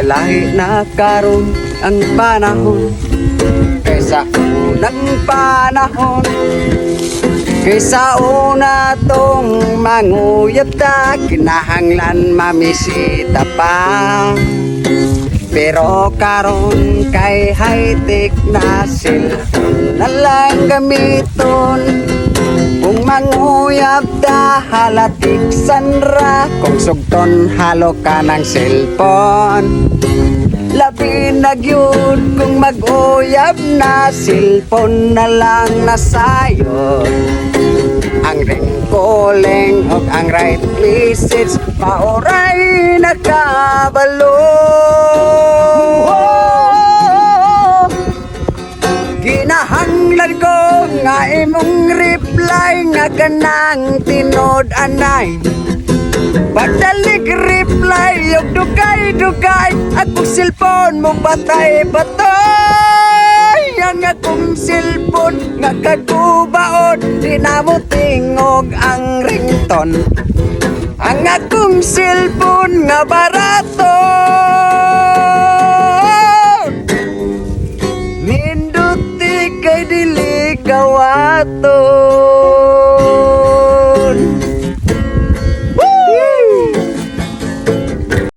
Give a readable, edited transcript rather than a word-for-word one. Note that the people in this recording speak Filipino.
Lahi na karon ang panahon kaysa unang panahon. Kaysa una tong manguyab ta, kinahanglan mamisita pa. Pero karon kay high-tech na cellphone na lang gamiton. Kung manguyab ta halatik sanra, kung sugton halo ka ng cellphone. Labi na gyud kung mag-uyab na, cellphone na lang nasayod. Ang ring calling ug ang right message pauray nakabalo. Ginahanglan ko nga imong reply nga kanang tinod anay. Pagdalik reply yung dugay-dugay, akong cellphone mo batay-batay. Ang akong cellphone nga kagubaon, di na mo tingog ang rington. Ang akong cellphone nga barato, minduti kay dili kawato.